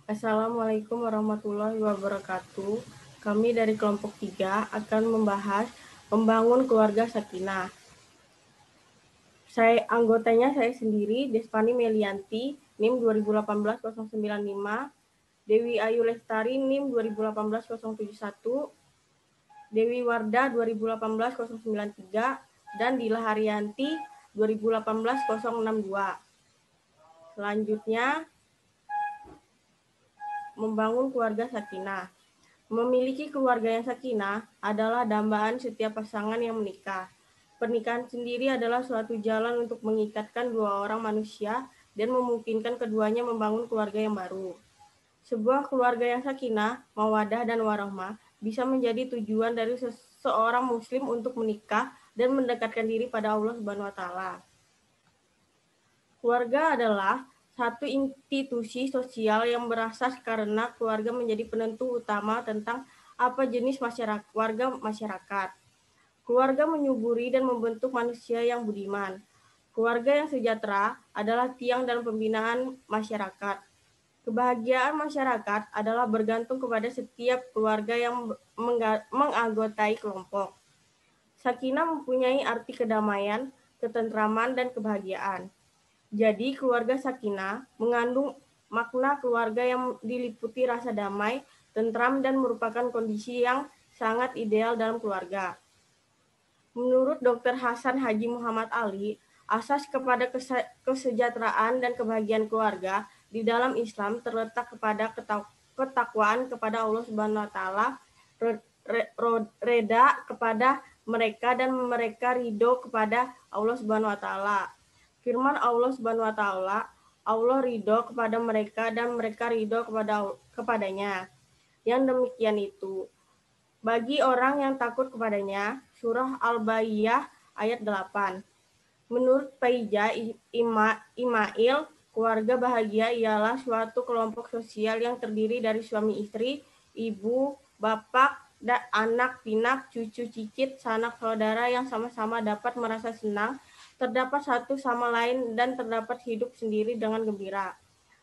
Assalamualaikum warahmatullahi wabarakatuh. Kami dari kelompok 3 akan membahas membangun keluarga sakinah. Anggotanya saya sendiri, Despani Melianti, NIM 2018-095, Dewi Ayu Lestari, NIM 2018-071, Dewi Wardah 2018-093, dan Dila Haryanti 2018-062. Selanjutnya, membangun keluarga sakinah. Memiliki keluarga yang sakinah adalah dambaan setiap pasangan yang menikah. Pernikahan sendiri adalah suatu jalan untuk mengikatkan dua orang manusia dan memungkinkan keduanya membangun keluarga yang baru. Sebuah keluarga yang sakinah, mawaddah, dan warahmah bisa menjadi tujuan dari seorang muslim untuk menikah dan mendekatkan diri pada Allah Subhanahu wa taala. Keluarga adalah satu institusi sosial yang berasas karena keluarga menjadi penentu utama tentang apa jenis warga masyarakat. Keluarga menyuburi dan membentuk manusia yang budiman. Keluarga yang sejahtera adalah tiang dalam pembinaan masyarakat. Kebahagiaan masyarakat adalah bergantung kepada setiap keluarga yang menganggotai kelompok. Sakinah mempunyai arti kedamaian, ketentraman, dan kebahagiaan. Jadi, keluarga sakinah mengandung makna keluarga yang diliputi rasa damai, tentram, dan merupakan kondisi yang sangat ideal dalam keluarga. Menurut Dr. Hasan Haji Muhammad Ali, asas kepada kesejahteraan dan kebahagiaan keluarga di dalam Islam terletak kepada ketakwaan kepada Allah Subhanahu wa taala, reda kepada mereka, dan mereka ridho kepada Allah Subhanahu wa taala. Firman Allah Subhanahu wa taala, Allah ridho kepada mereka dan mereka ridho kepadanya. Yang demikian itu bagi orang yang takut kepadanya. Surah Al-Baqarah ayat 8. Menurut Paija Imail, keluarga bahagia ialah suatu kelompok sosial yang terdiri dari suami istri, ibu, bapak, dan anak, pinak, cucu, cicit, sanak saudara yang sama-sama dapat merasa senang, terdapat satu sama lain, dan terdapat hidup sendiri dengan gembira.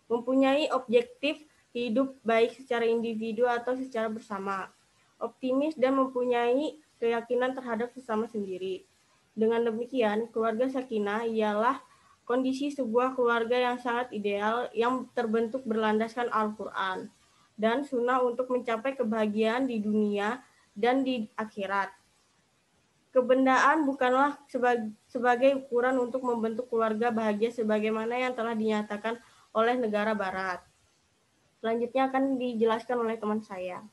Mempunyai objektif hidup baik secara individu atau secara bersama. Optimis dan mempunyai keyakinan terhadap sesama sendiri. Dengan demikian, keluarga sakinah ialah kondisi sebuah keluarga yang sangat ideal yang terbentuk berlandaskan Al-Quran dan Sunnah untuk mencapai kebahagiaan di dunia dan di akhirat. Kebendaan bukanlah sebagai ukuran untuk membentuk keluarga bahagia sebagaimana yang telah dinyatakan oleh negara barat. Selanjutnya akan dijelaskan oleh teman saya.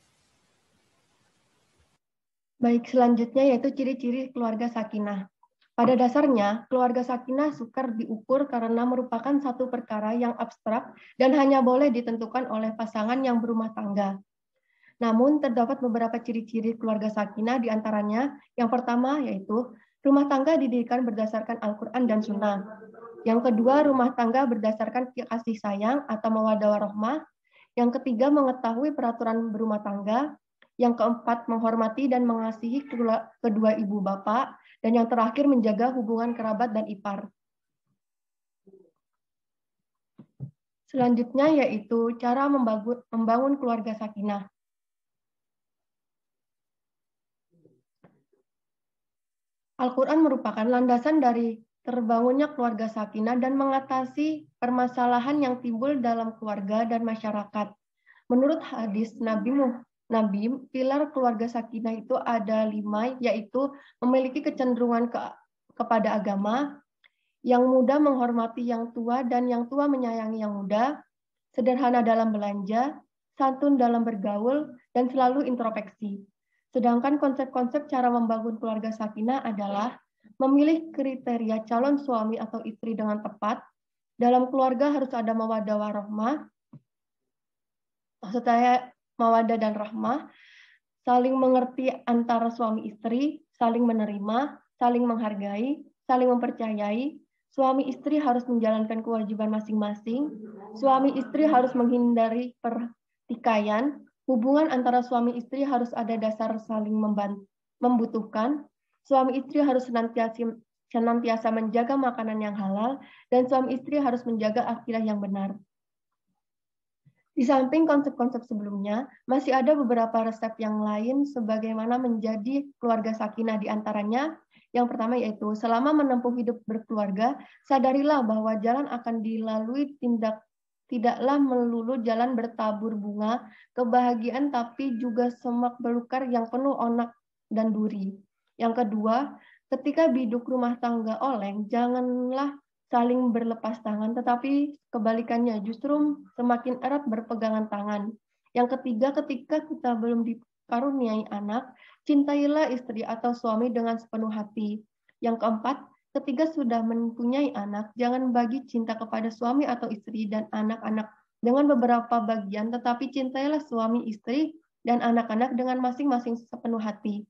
Baik, selanjutnya yaitu ciri-ciri keluarga sakinah. Pada dasarnya, keluarga sakinah sukar diukur karena merupakan satu perkara yang abstrak dan hanya boleh ditentukan oleh pasangan yang berumah tangga. Namun, terdapat beberapa ciri-ciri keluarga sakinah, diantaranya yang pertama yaitu rumah tangga didirikan berdasarkan Al-Quran dan Sunnah. Yang kedua, rumah tangga berdasarkan kasih sayang atau mawaddah warahmah. Yang ketiga, mengetahui peraturan berumah tangga. Yang keempat, menghormati dan mengasihi kedua ibu bapak. Dan yang terakhir, menjaga hubungan kerabat dan ipar. Selanjutnya yaitu cara membangun keluarga sakinah. Al-Quran merupakan landasan dari terbangunnya keluarga sakinah dan mengatasi permasalahan yang timbul dalam keluarga dan masyarakat. Menurut hadis Nabi, pilar keluarga sakinah itu ada 5, yaitu memiliki kecenderungan kepada agama, yang muda menghormati yang tua dan yang tua menyayangi yang muda, sederhana dalam belanja, santun dalam bergaul, dan selalu introspeksi. Sedangkan konsep-konsep cara membangun keluarga sakinah adalah memilih kriteria calon suami atau istri dengan tepat. Dalam keluarga harus ada mawaddah warahmah. Maksud saya mawaddah dan rahmah, saling mengerti antara suami istri, saling menerima, saling menghargai, saling mempercayai. Suami istri harus menjalankan kewajiban masing-masing. Suami istri harus menghindari pertikaian. Hubungan antara suami istri harus ada dasar saling membutuhkan. Suami istri harus senantiasa menjaga makanan yang halal, dan suami istri harus menjaga akidah yang benar. Di samping konsep-konsep sebelumnya, masih ada beberapa resep yang lain sebagaimana menjadi keluarga sakinah. Di antaranya, yang pertama yaitu selama menempuh hidup berkeluarga, sadarilah bahwa jalan akan dilalui tidaklah melulu jalan bertabur bunga, kebahagiaan, tapi juga semak belukar yang penuh onak dan duri. Yang kedua, ketika biduk rumah tangga oleng, janganlah saling berlepas tangan, tetapi kebalikannya justru semakin erat berpegangan tangan. Yang ketiga, ketika kita belum dikaruniai anak, cintailah istri atau suami dengan sepenuh hati. Yang keempat, ketika sudah mempunyai anak, jangan bagi cinta kepada suami atau istri dan anak-anak dengan beberapa bagian, tetapi cintailah suami, istri, dan anak-anak dengan masing-masing sepenuh hati.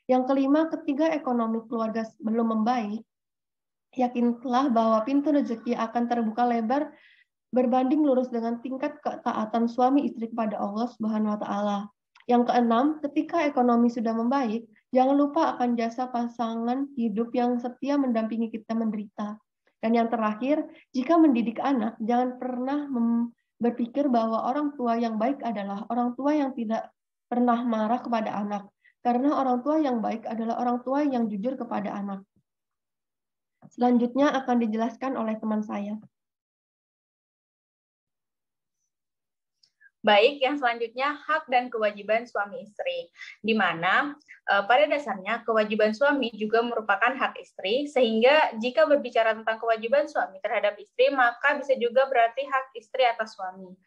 Yang kelima, ketika ekonomi keluarga belum membaik, yakinlah bahwa pintu rezeki akan terbuka lebar berbanding lurus dengan tingkat ketaatan suami istri kepada Allah Subhanahu wa taala. Yang keenam, ketika ekonomi sudah membaik, jangan lupa akan jasa pasangan hidup yang setia mendampingi kita menderita. Dan yang terakhir, jika mendidik anak, jangan pernah berpikir bahwa orang tua yang baik adalah orang tua yang tidak pernah marah kepada anak, karena orang tua yang baik adalah orang tua yang jujur kepada anak. Selanjutnya akan dijelaskan oleh teman saya. Baik, yang selanjutnya hak dan kewajiban suami istri, di mana pada dasarnya kewajiban suami juga merupakan hak istri, sehingga jika berbicara tentang kewajiban suami terhadap istri, maka bisa juga berarti hak istri atas suami.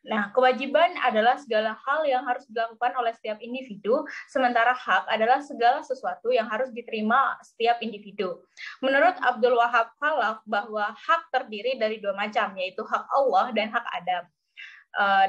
Nah, kewajiban adalah segala hal yang harus dilakukan oleh setiap individu, sementara hak adalah segala sesuatu yang harus diterima setiap individu. Menurut Abdul Wahab Khalaf, bahwa hak terdiri dari dua macam, yaitu hak Allah dan hak Adam.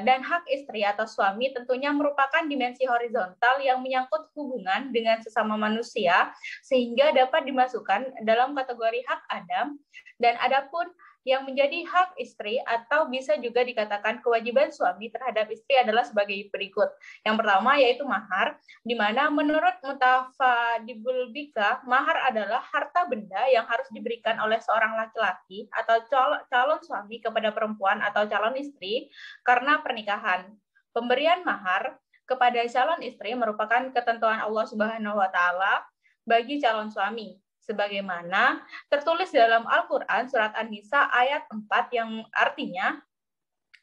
Dan hak istri atau suami tentunya merupakan dimensi horizontal yang menyangkut hubungan dengan sesama manusia, sehingga dapat dimasukkan dalam kategori hak Adam. Dan adapun yang menjadi hak istri atau bisa juga dikatakan kewajiban suami terhadap istri adalah sebagai berikut. Yang pertama yaitu mahar, di mana menurut Mutafadibul Bika, mahar adalah harta benda yang harus diberikan oleh seorang laki-laki atau calon suami kepada perempuan atau calon istri karena pernikahan. Pemberian mahar kepada calon istri merupakan ketentuan Allah Subhanahu wa taala bagi calon suami, sebagaimana tertulis dalam Al-Quran surat An-Nisa ayat 4 yang artinya,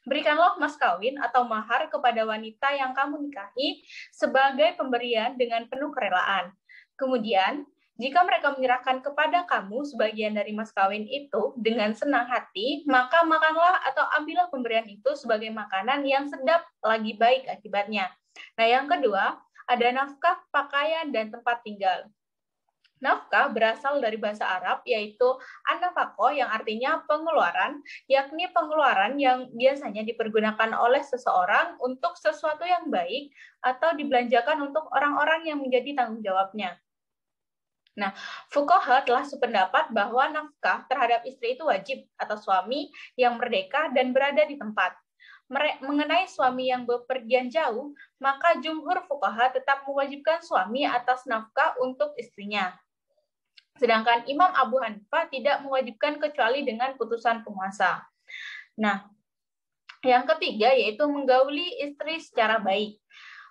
berikanlah mas kawin atau mahar kepada wanita yang kamu nikahi sebagai pemberian dengan penuh kerelaan. Kemudian, jika mereka menyerahkan kepada kamu sebagian dari mas kawin itu dengan senang hati, maka makanlah atau ambillah pemberian itu sebagai makanan yang sedap lagi baik akibatnya. Nah, yang kedua, ada nafkah, pakaian, dan tempat tinggal. Nafkah berasal dari bahasa Arab, yaitu an-nafaqah yang artinya pengeluaran, yakni pengeluaran yang biasanya dipergunakan oleh seseorang untuk sesuatu yang baik atau dibelanjakan untuk orang-orang yang menjadi tanggung jawabnya. Nah, fuqaha telah sependapat bahwa nafkah terhadap istri itu wajib atas suami yang merdeka dan berada di tempat. Mengenai suami yang bepergian jauh, maka jumhur fuqaha tetap mewajibkan suami atas nafkah untuk istrinya. Sedangkan Imam Abu Hanifah tidak mewajibkan kecuali dengan putusan penguasa. Nah, yang ketiga yaitu menggauli istri secara baik.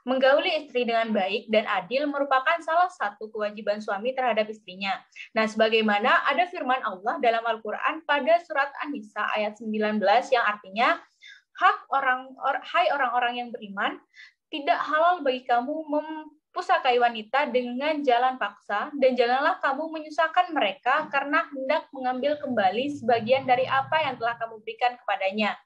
Menggauli istri dengan baik dan adil merupakan salah satu kewajiban suami terhadap istrinya. Nah, sebagaimana ada firman Allah dalam Al-Quran pada surat An-Nisa ayat 19 yang artinya, hai orang-orang yang beriman, tidak halal bagi kamu pusakai wanita dengan jalan paksa, dan janganlah kamu menyusahkan mereka karena hendak mengambil kembali sebagian dari apa yang telah kamu berikan kepadanya,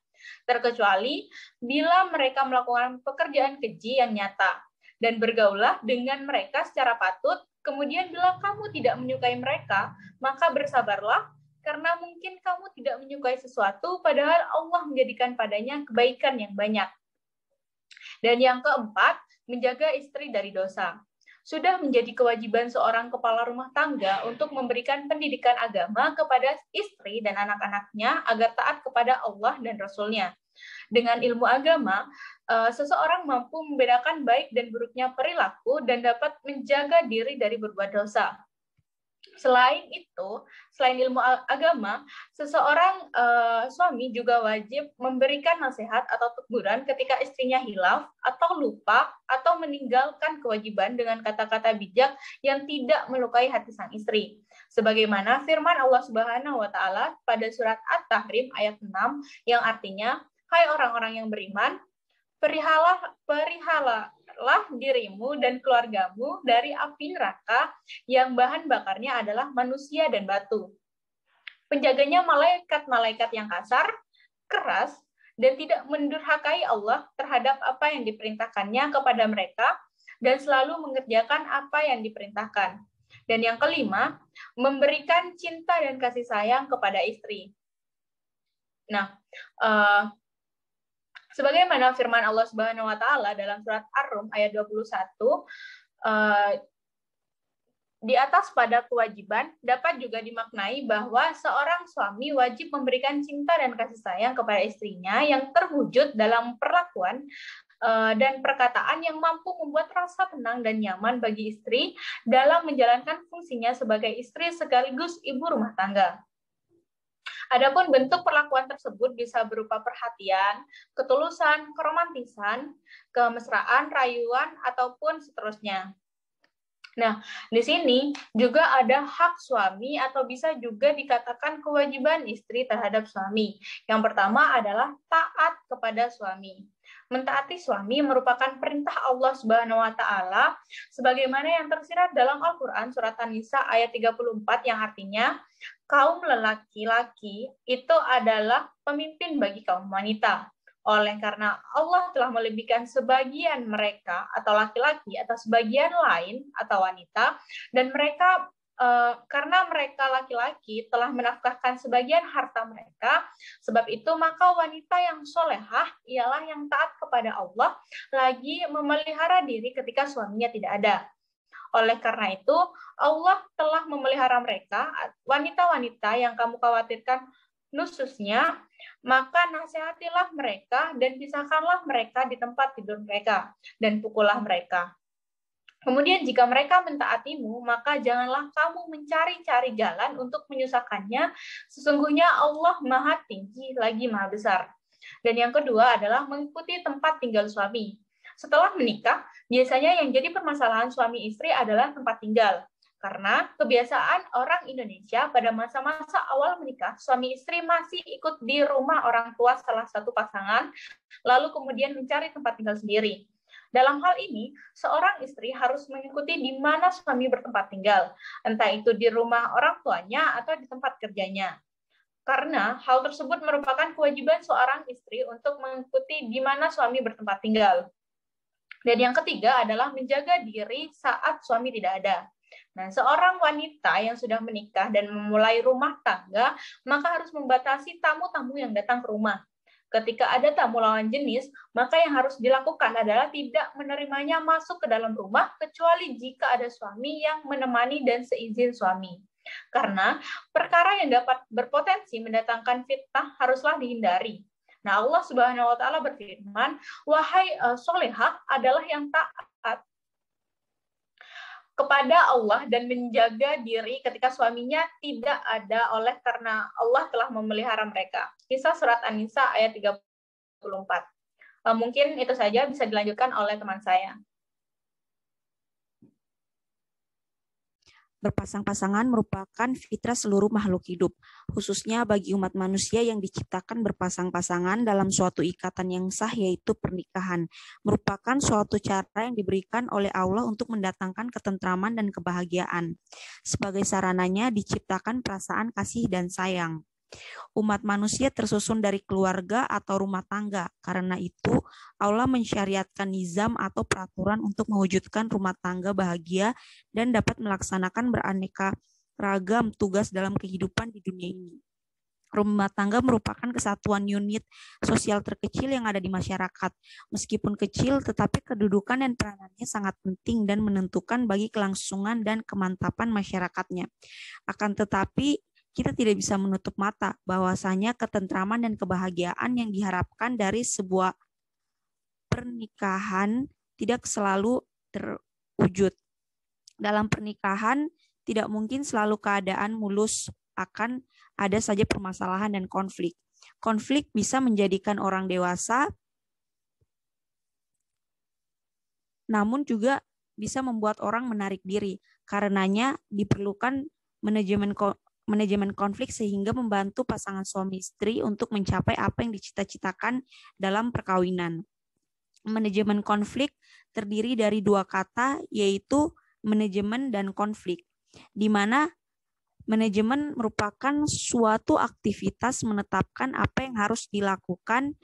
terkecuali bila mereka melakukan pekerjaan keji yang nyata. Dan bergaulah dengan mereka secara patut, kemudian bila kamu tidak menyukai mereka, maka bersabarlah, karena mungkin kamu tidak menyukai sesuatu, padahal Allah menjadikan padanya kebaikan yang banyak. Dan yang keempat, menjaga istri dari dosa. Sudah menjadi kewajiban seorang kepala rumah tangga untuk memberikan pendidikan agama kepada istri dan anak-anaknya agar taat kepada Allah dan Rasul-Nya. Dengan ilmu agama, seseorang mampu membedakan baik dan buruknya perilaku dan dapat menjaga diri dari berbuat dosa. Selain itu, selain ilmu agama, seseorang suami juga wajib memberikan nasihat atau teguran ketika istrinya hilaf atau lupa atau meninggalkan kewajiban dengan kata-kata bijak yang tidak melukai hati sang istri. Sebagaimana firman Allah Subhanahu wa taala pada surat At-Tahrim ayat 6 yang artinya, "Hai orang-orang yang beriman, perihalalah dirimu dan keluargamu dari api neraka yang bahan bakarnya adalah manusia dan batu. Penjaganya malaikat-malaikat yang kasar, keras, dan tidak mendurhakai Allah terhadap apa yang diperintahkannya kepada mereka dan selalu mengerjakan apa yang diperintahkan." Dan yang kelima, memberikan cinta dan kasih sayang kepada istri. Nah, sebagaimana firman Allah Subhanahu wa taala dalam surat Ar-Rum ayat 21, di atas pada kewajiban dapat juga dimaknai bahwa seorang suami wajib memberikan cinta dan kasih sayang kepada istrinya yang terwujud dalam perlakuan dan perkataan yang mampu membuat rasa tenang dan nyaman bagi istri dalam menjalankan fungsinya sebagai istri sekaligus ibu rumah tangga. Adapun bentuk perlakuan tersebut bisa berupa perhatian, ketulusan, keromantisan, kemesraan, rayuan, ataupun seterusnya. Nah, di sini juga ada hak suami atau bisa juga dikatakan kewajiban istri terhadap suami. Yang pertama adalah taat kepada suami. Mentaati suami merupakan perintah Allah Subhanahu wa taala sebagaimana yang tersirat dalam Al-Qur'an surat An-Nisa ayat 34 yang artinya kaum lelaki-laki itu adalah pemimpin bagi kaum wanita. Oleh karena Allah telah melebihkan sebagian mereka atau laki-laki atau sebagian lain atau wanita dan mereka karena mereka laki-laki telah menafkahkan sebagian harta mereka, sebab itu maka wanita yang solehah ialah yang taat kepada Allah lagi memelihara diri ketika suaminya tidak ada. Oleh karena itu, Allah telah memelihara mereka, wanita-wanita yang kamu khawatirkan nususnya, maka nasihatilah mereka dan pisahkanlah mereka di tempat tidur mereka, dan pukullah mereka. Kemudian jika mereka mentaatimu, maka janganlah kamu mencari-cari jalan untuk menyusahkannya, sesungguhnya Allah Maha Tinggi lagi Maha Besar. Dan yang kedua adalah mengikuti tempat tinggal suami. Setelah menikah, biasanya yang jadi permasalahan suami istri adalah tempat tinggal. Karena kebiasaan orang Indonesia pada masa-masa awal menikah, suami istri masih ikut di rumah orang tua salah satu pasangan, lalu kemudian mencari tempat tinggal sendiri. Dalam hal ini, seorang istri harus mengikuti di mana suami bertempat tinggal, entah itu di rumah orang tuanya atau di tempat kerjanya. Karena hal tersebut merupakan kewajiban seorang istri untuk mengikuti di mana suami bertempat tinggal. Dan yang ketiga adalah menjaga diri saat suami tidak ada. Nah, seorang wanita yang sudah menikah dan memulai rumah tangga, maka harus membatasi tamu-tamu yang datang ke rumah. Ketika ada tamu lawan jenis, maka yang harus dilakukan adalah tidak menerimanya masuk ke dalam rumah, kecuali jika ada suami yang menemani dan seizin suami. Karena perkara yang dapat berpotensi mendatangkan fitnah haruslah dihindari. Nah, Allah Subhanahu wa taala berfirman, "Wahai solehah adalah yang taat kepada Allah dan menjaga diri ketika suaminya tidak ada oleh karena Allah telah memelihara mereka." Kisah surat An-Nisa ayat 34. Mungkin itu saja, bisa dilanjutkan oleh teman saya. Berpasang-pasangan merupakan fitrah seluruh makhluk hidup, khususnya bagi umat manusia yang diciptakan berpasang-pasangan dalam suatu ikatan yang sah, yaitu pernikahan. Merupakan suatu cara yang diberikan oleh Allah untuk mendatangkan ketentraman dan kebahagiaan. Sebagai sarananya diciptakan perasaan kasih dan sayang. Umat manusia tersusun dari keluarga atau rumah tangga. Karena itu, Allah mensyariatkan nizam atau peraturan untuk mewujudkan rumah tangga bahagia dan dapat melaksanakan beraneka ragam tugas dalam kehidupan di dunia ini. Rumah tangga merupakan kesatuan unit sosial terkecil yang ada di masyarakat. Meskipun kecil, tetapi kedudukan dan peranannya sangat penting dan menentukan bagi kelangsungan dan kemantapan masyarakatnya. Akan tetapi, kita tidak bisa menutup mata bahwasanya ketentraman dan kebahagiaan yang diharapkan dari sebuah pernikahan tidak selalu terwujud. Dalam pernikahan Tidak mungkin selalu keadaan mulus, akan ada saja permasalahan dan konflik. Konflik bisa menjadikan orang dewasa, namun juga bisa membuat orang menarik diri. Karenanya diperlukan manajemen konflik sehingga membantu pasangan suami istri untuk mencapai apa yang dicita-citakan dalam perkawinan. Manajemen konflik terdiri dari dua kata, yaitu manajemen dan konflik, di mana manajemen merupakan suatu aktivitas menetapkan apa yang harus dilakukan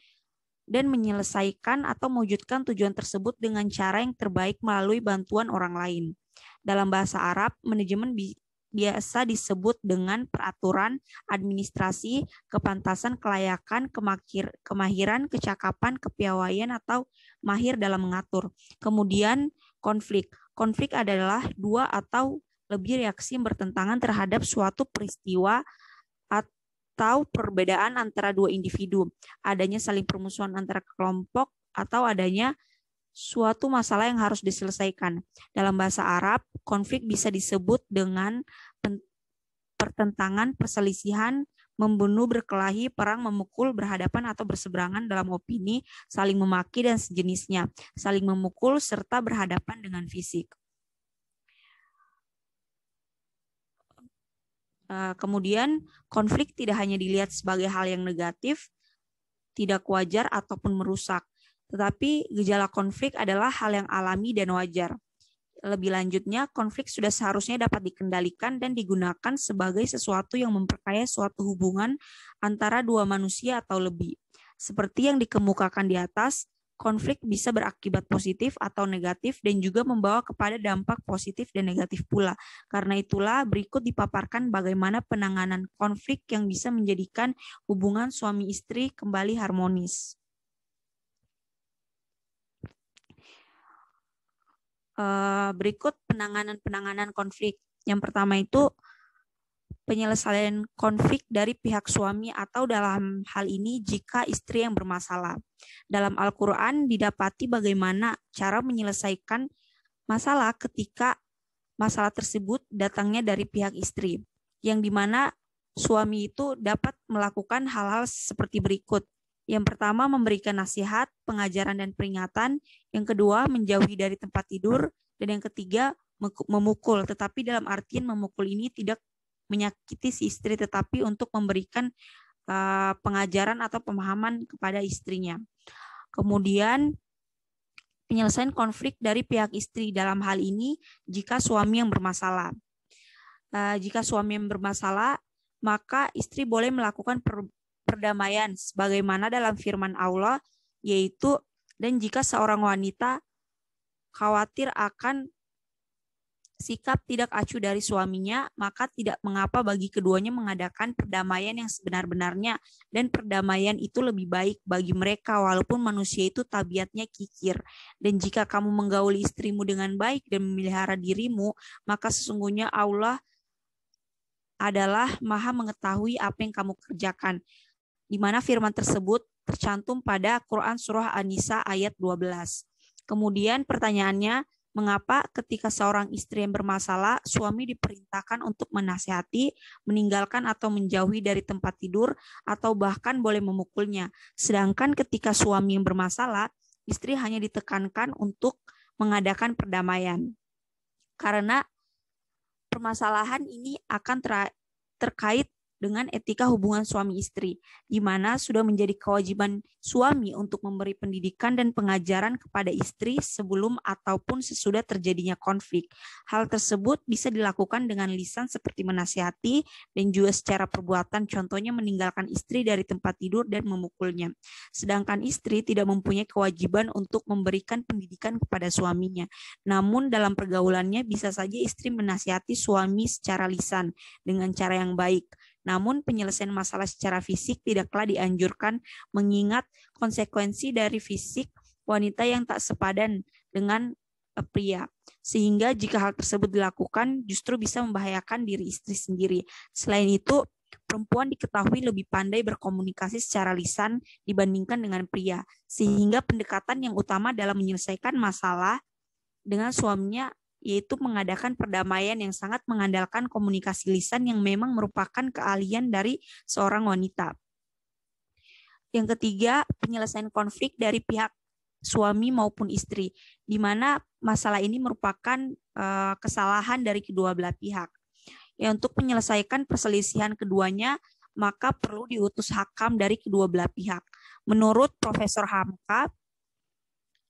dan menyelesaikan atau mewujudkan tujuan tersebut dengan cara yang terbaik melalui bantuan orang lain. Dalam bahasa Arab, manajemen biasa disebut dengan peraturan, administrasi, kepantasan, kelayakan, kemahiran, kecakapan, kepiawaian, atau mahir dalam mengatur. Kemudian konflik. Konflik adalah dua atau lebih reaksi yang bertentangan terhadap suatu peristiwa atau perbedaan antara dua individu, adanya saling permusuhan antara kelompok, atau adanya suatu masalah yang harus diselesaikan. Dalam bahasa Arab, konflik bisa disebut dengan pertentangan, perselisihan, membunuh, berkelahi, perang, memukul, berhadapan atau berseberangan dalam opini, saling memaki dan sejenisnya, saling memukul, serta berhadapan dengan fisik. Kemudian, konflik tidak hanya dilihat sebagai hal yang negatif, tidak wajar ataupun merusak, tetapi gejala konflik adalah hal yang alami dan wajar. Lebih lanjutnya, konflik sudah seharusnya dapat dikendalikan dan digunakan sebagai sesuatu yang memperkaya suatu hubungan antara dua manusia atau lebih. Seperti yang dikemukakan di atas, konflik bisa berakibat positif atau negatif dan juga membawa kepada dampak positif dan negatif pula. Karena itulah berikut dipaparkan bagaimana penanganan konflik yang bisa menjadikan hubungan suami istri kembali harmonis. Berikut penanganan konflik. Yang pertama itu penyelesaian konflik dari pihak suami atau dalam hal ini jika istri yang bermasalah. Dalam Al-Quran didapati bagaimana cara menyelesaikan masalah ketika masalah tersebut datangnya dari pihak istri, yang dimana suami itu dapat melakukan hal-hal seperti berikut. Yang pertama, memberikan nasihat, pengajaran, dan peringatan. Yang kedua, menjauhi dari tempat tidur. Dan yang ketiga, memukul. Tetapi dalam artian memukul ini tidak menyakiti si istri, tetapi untuk memberikan pengajaran atau pemahaman kepada istrinya. Kemudian, penyelesaian konflik dari pihak istri dalam hal ini jika suami yang bermasalah. Jika suami yang bermasalah, maka istri boleh melakukan perdamaian sebagaimana dalam firman Allah, yaitu dan jika seorang wanita khawatir akan sikap tidak acuh dari suaminya, maka tidak mengapa bagi keduanya mengadakan perdamaian yang sebenar-benarnya, dan perdamaian itu lebih baik bagi mereka walaupun manusia itu tabiatnya kikir. Dan jika kamu menggauli istrimu dengan baik dan memelihara dirimu, maka sesungguhnya Allah adalah Maha mengetahui apa yang kamu kerjakan. Di mana firman tersebut tercantum pada Quran Surah An-Nisa ayat 12. Kemudian pertanyaannya, mengapa ketika seorang istri yang bermasalah, suami diperintahkan untuk menasihati, meninggalkan atau menjauhi dari tempat tidur, atau bahkan boleh memukulnya. Sedangkan ketika suami yang bermasalah, istri hanya ditekankan untuk mengadakan perdamaian. Karena permasalahan ini akan terkait dengan etika hubungan suami istri, di mana sudah menjadi kewajiban suami untuk memberi pendidikan dan pengajaran kepada istri sebelum ataupun sesudah terjadinya konflik. Hal tersebut bisa dilakukan dengan lisan seperti menasihati dan juga secara perbuatan, contohnya meninggalkan istri dari tempat tidur dan memukulnya. Sedangkan istri tidak mempunyai kewajiban untuk memberikan pendidikan kepada suaminya. Namun dalam pergaulannya bisa saja istri menasihati suami secara lisan dengan cara yang baik. Namun penyelesaian masalah secara fisik tidaklah dianjurkan mengingat konsekuensi dari fisik wanita yang tak sepadan dengan pria. Sehingga jika hal tersebut dilakukan justru bisa membahayakan diri istri sendiri. Selain itu, perempuan diketahui lebih pandai berkomunikasi secara lisan dibandingkan dengan pria. Sehingga pendekatan yang utama dalam menyelesaikan masalah dengan suaminya yaitu mengadakan perdamaian yang sangat mengandalkan komunikasi lisan yang memang merupakan keahlian dari seorang wanita. Yang ketiga, penyelesaian konflik dari pihak suami maupun istri, di mana masalah ini merupakan kesalahan dari kedua belah pihak. Ya, untuk menyelesaikan perselisihan keduanya, maka perlu diutus hakam dari kedua belah pihak. Menurut Profesor Hamka,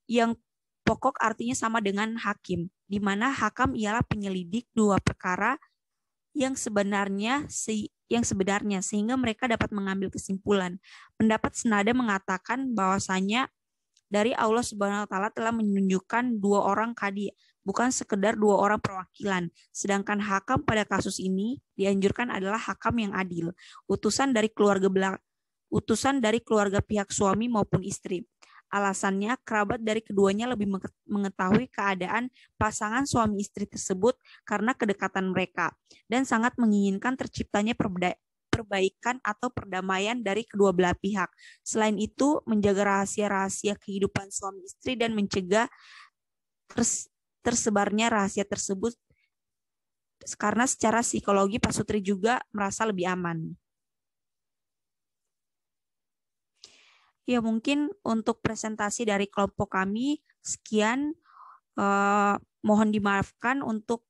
yang pokok artinya sama dengan hakim, di mana hakam ialah penyelidik dua perkara yang sebenarnya sehingga mereka dapat mengambil kesimpulan. Pendapat senada mengatakan bahwasanya dari Allah Subhanahu wa taala telah menunjukkan dua orang kadi, bukan sekedar dua orang perwakilan. Sedangkan hakam pada kasus ini dianjurkan adalah hakam yang adil, utusan dari keluarga pihak suami maupun istri. Alasannya, kerabat dari keduanya lebih mengetahui keadaan pasangan suami istri tersebut karena kedekatan mereka, dan sangat menginginkan terciptanya perbaikan atau perdamaian dari kedua belah pihak. Selain itu, menjaga rahasia-rahasia kehidupan suami istri dan mencegah tersebarnya rahasia tersebut, karena secara psikologi Pak Sutri juga merasa lebih aman. Ya, mungkin untuk presentasi dari kelompok kami sekian. Mohon dimaafkan untuk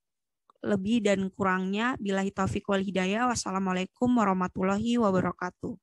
lebih dan kurangnya. Billahi taufiq wal hidayah. Wassalamualaikum warahmatullahi wabarakatuh.